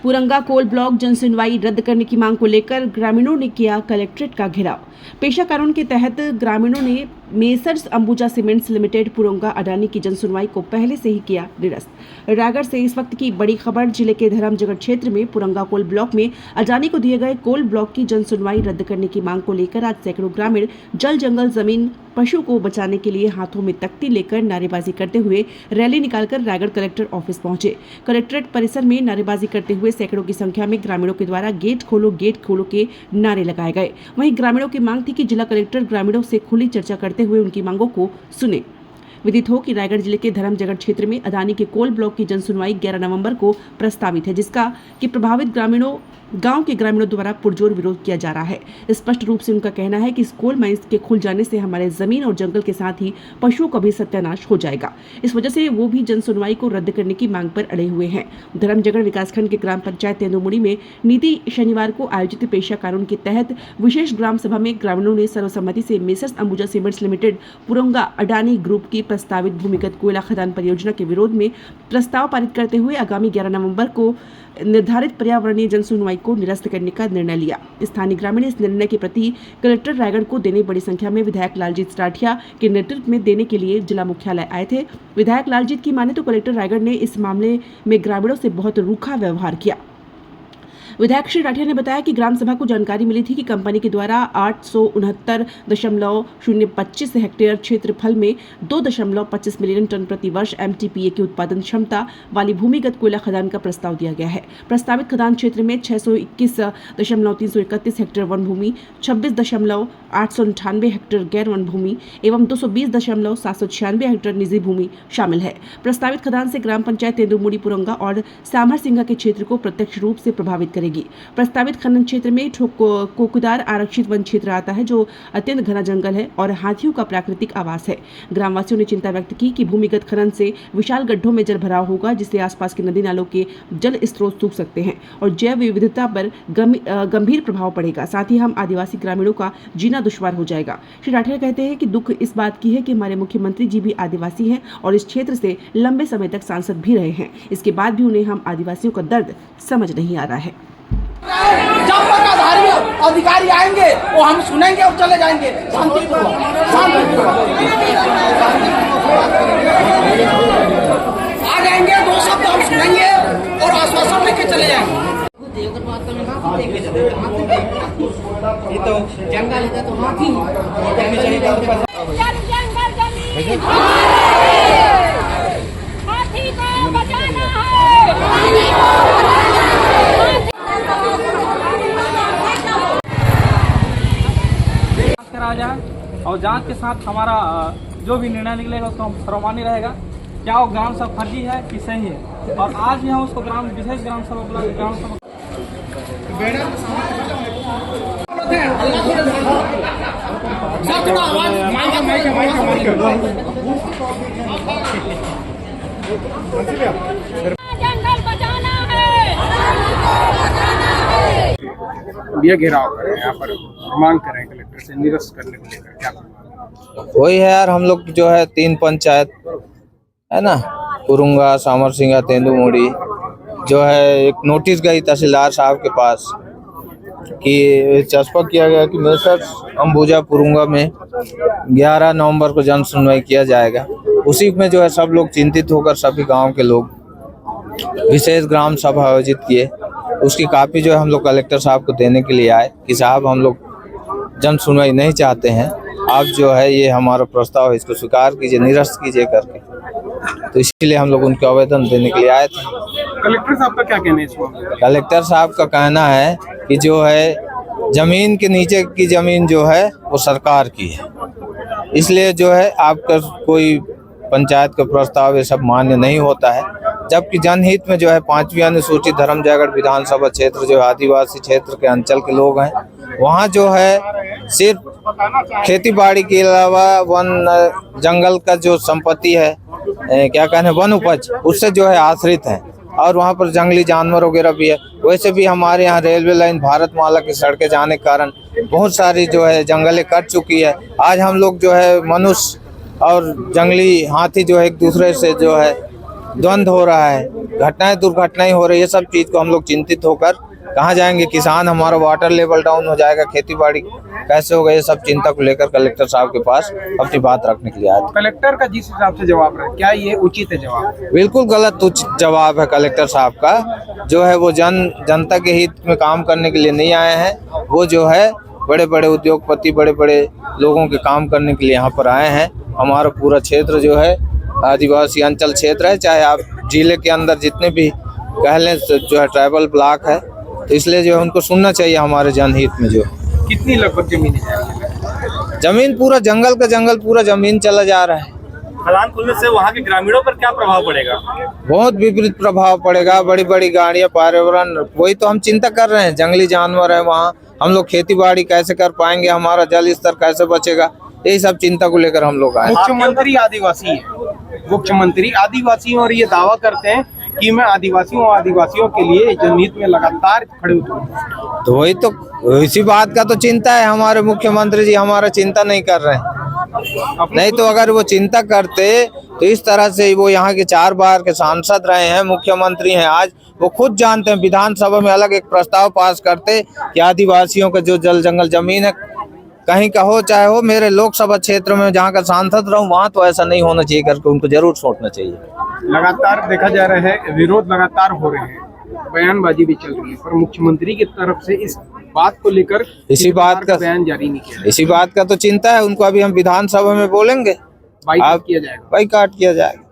पुरंगा coal block जन सुनवाई रद्द करने की मांग को लेकर ग्रामीणों ने किया कलेक्ट्रेट का घेराव। पेशा कानून के तहत ग्रामीणों ने मेसर्स अंबुजा सीमेंट्स लिमिटेड पुरंगा अडानी की जन सुनवाई को पहले से ही किया निरस्त। रायगढ़ से इस वक्त की बड़ी खबर। जिले के धर्मजगढ़ क्षेत्र में पुरंगा कोल ब्लॉक में अडानी को दिए गए कोल ब्लॉक की जन सुनवाई रद्द करने की मांग को लेकर आज सैकड़ों ग्रामीण जल जंगल जमीन पशु को बचाने के लिए हाथों में तख्ती लेकर नारेबाजी करते हुए रैली निकालकर रायगढ़ कलेक्टर ऑफिस पहुंचे। कलेक्ट्रेट परिसर में नारेबाजी करते हुए सैकड़ों की संख्या में ग्रामीणों के द्वारा गेट खोलो के नारे लगाए गए। वहीं ग्रामीणों की मांग थी कि जिला कलेक्टर ग्रामीणों से खुली चर्चा करते हुए उनकी मांगों को सुने। विदित हो कि रायगढ़ जिले के धर्मजगढ़ क्षेत्र में अडानी के कोल ब्लॉक की जन सुनवाई 11 नवंबर को प्रस्तावित है, जिसका कि प्रभावित गांव के ग्रामीणों द्वारा पुरजोर विरोध किया जा रहा है। स्पष्ट रूप से उनका कहना है कि इस कोल माइंस के खुल जाने से हमारे जमीन और जंगल के साथ ही पशुओं का भी सत्यानाश हो जाएगा। इस वजह से वो भी जन सुनवाई को रद्द करने की मांग पर अड़े हुए हैं। धर्मजगढ़ विकासखंड के ग्राम पंचायत तेंदुमुड़ी में नीति शनिवार को आयोजित पेशा कानून के तहत विशेष ग्राम सभा में ग्रामीणों ने सर्वसम्मति से मेसर्स अंबुजा सीमेंट्स लिमिटेड पुरंगा अडानी ग्रुप की प्रस्तावित भूमिगत कोयला खदान परियोजना के विरोध में प्रस्ताव पारित करते हुए आगामी 11 नवंबर को निर्धारित पर्यावरणीय जन सुनवाई को निरस्त करने का निर्णय लिया। स्थानीय ग्रामीण इस निर्णय के प्रति कलेक्टर रायगढ़ को देने बड़ी संख्या में विधायक लालजीत राठिया के नेतृत्व में देने के लिए जिला मुख्यालय आए थे। विधायक लालजीत की माने तो कलेक्टर रायगढ़ ने इस मामले में ग्रामीणों से बहुत रूखा व्यवहार किया। विधायक श्री राठिया ने बताया कि ग्राम सभा को जानकारी मिली थी कि कंपनी के द्वारा 869.025 हेक्टेयर क्षेत्रफल में 2.25 मिलियन टन प्रति वर्ष MTPA की उत्पादन क्षमता वाली भूमिगत कोयला खदान का प्रस्ताव दिया गया है। प्रस्तावित खदान क्षेत्र में 621.331 हेक्टेयर वन भूमि, 26.898 हेक्टेयर गैर वन भूमि एवं 220.796 हेक्टेयर निजी भूमि शामिल है। प्रस्तावित खदान से ग्राम पंचायत तेंदुमुड़ी पुरंगा और सामर सिंघा के क्षेत्र को प्रत्यक्ष रूप से प्रभावित करेगी। प्रस्तावित खनन क्षेत्र में कोकुदार आरक्षित वन क्षेत्र आता है, जो अत्यंत घना जंगल है और हाथियों का प्राकृतिक आवास है। ग्रामवासियों ने चिंता व्यक्त की कि भूमिगत खनन से विशाल गड्ढों में जल भराव होगा, जिससे आसपास के नदी नालों के जल स्रोत सूख सकते हैं और जैव विविधता पर गंभीर प्रभाव पड़ेगा। साथ ही हम आदिवासी ग्रामीणों का जीना दुश्वार हो जाएगा। श्री राठिया कहते हैं कि दुख इस बात की है कि हमारे मुख्यमंत्री जी भी आदिवासी हैं और इस क्षेत्र से लंबे समय तक सांसद भी रहे हैं। इसके बाद भी उन्हें हम आदिवासियों का दर्द समझ नहीं आ रहा है। जब तक आधारित अधिकारी आएंगे वो हम सुनेंगे और चले जाएंगे शांतिपूर्वक। आ जाएंगे, 2 शब्द हम सुनेंगे और आश्वासन लेके चले जाएंगे। ये तो जंगल है तो हाथी हाथी को बचाना है। जाए और जांच के साथ हमारा जो भी निर्णय निकलेगा उसको हम सर्वमान्य रहेगा। क्या वो ग्राम सभा फर्जी है कि सही है, और आज भी हम उसको विशेष ग्राम सभा जंगल बचाना है। ये घेराव करें, यहाँ पर मांग करें कलेक्टर से निरस्त करने को लेकर क्या? वही है यार, हम लोग जो है 3 पंचायत है ना, पुरंगा, सामर सिंघा, तेंदुमुड़ी, जो है एक नोटिस गई तहसीलदार साहब के पास कि चस्पा किया गया कि मेसर्स अंबुजा पुरंगा में 11 नवंबर को जन सुनवाई किया जाएगा। उसी में जो है सब लोग चिंतित होकर सभी गांव के लोग विशेष ग्राम सभा आयोजित किए। उसकी कापी जो है हम लोग कलेक्टर साहब को देने के लिए आए कि साहब हम लोग जन सुनवाई नहीं चाहते हैं, आप जो है ये हमारा प्रस्ताव है इसको स्वीकार कीजिए, निरस्त कीजिए करके। तो इसीलिए हम लोग उनको आवेदन देने के लिए आए थे। कलेक्टर साहब का क्या कहना है इसमें? कलेक्टर साहब का कहना है कि जो है जमीन के नीचे की जमीन जो है वो सरकार की है, इसलिए जो है आपका कोई पंचायत का प्रस्ताव ये सब मान्य नहीं होता है। जबकि जनहित में जो है 5वीं अनुसूचित धर्मजगढ़ विधानसभा क्षेत्र जो आदिवासी क्षेत्र के अंचल के लोग हैं, वहाँ जो है सिर्फ खेती बाड़ी के अलावा वन जंगल का जो संपत्ति है, क्या कहने वन उपज, उससे जो है आश्रित है और वहाँ पर जंगली जानवर वगैरह भी है। वैसे भी हमारे यहाँ रेलवे लाइन भारतमाला की सड़कें जाने के कारण बहुत सारी जो है जंगलें कट चुकी है। आज हम लोग जो है मनुष्य और जंगली हाथी जो है एक दूसरे से जो है द्वंद्व हो रहा है, घटनाएं दुर्घटनाएं हो रही है, सब चीज को हम लोग चिंतित होकर कहाँ जाएंगे। किसान हमारा वाटर लेवल डाउन हो जाएगा, खेती बाड़ी कैसे होगा, ये सब चिंता को लेकर कलेक्टर साहब के पास अपनी बात रखने के लिए आए। कलेक्टर का जिस हिसाब से जवाब रहा है, क्या ये उचित है जवाब? बिल्कुल गलत जवाब है कलेक्टर साहब का। जो है वो जनता के हित में काम करने के लिए नहीं आए हैं, वो जो है बड़े बड़े उद्योगपति, बड़े बड़े लोगों के काम करने के लिए यहाँ पर आए हैं। हमारा पूरा क्षेत्र जो है आदिवासी अंचल क्षेत्र है, चाहे आप जिले के अंदर जितने भी कह लें जो है ट्राइबल ब्लॉक है, तो इसलिए जो है उनको सुनना चाहिए हमारे जनहित में। जो कितनी लगभग जमीन है? जमीन पूरा जंगल का जंगल, पूरा जमीन चला जा रहा है। खदान खुलने से वहाँ के ग्रामीणों पर क्या प्रभाव पड़ेगा? बहुत विपरीत प्रभाव पड़ेगा, बड़ी बड़ी गाड़ियां, पर्यावरण, वही तो हम चिंता कर रहे हैं। जंगली जानवर है वहाँ, हम लोग खेती बाड़ी कैसे कर पाएंगे, हमारा जल स्तर कैसे बचेगा, यही सब चिंता को लेकर हम लोग आए। मुख्यमंत्री आदिवासी है, मुख्यमंत्री आदिवासी और ये दावा करते हैं कि मैं आदिवासियों के लिए जनहित में लगातार खड़े उतरूंगा। तो वही तो, इसी बात का तो चिंता है। हमारे मुख्यमंत्री जी हमारा चिंता नहीं कर रहे हैं। नहीं तो अगर वो चिंता करते तो इस तरह से वो यहाँ के 4 बार के सांसद रहे हैं, मुख्यमंत्री हैं आज, वो खुद जानते हैं। विधानसभा में अलग एक प्रस्ताव पास करते कि आदिवासियों का जो जल जंगल जमीन है कहीं का हो चाहे हो, मेरे लोकसभा क्षेत्र में जहाँ का सांसद रहूं वहाँ तो ऐसा नहीं होना चाहिए करके उनको जरूर सोचना चाहिए। लगातार देखा जा रहा है, विरोध लगातार हो रहे हैं, बयानबाजी भी चल रही है, पर मुख्यमंत्री की तरफ से इस बात को लेकर इसी बात का बयान जारी नहीं किया। इसी बात का तो चिंता है उनको। अभी हम विधानसभा में बोलेंगे, बाइकाट किया जाएगा। बाइकाट किया जाएगा।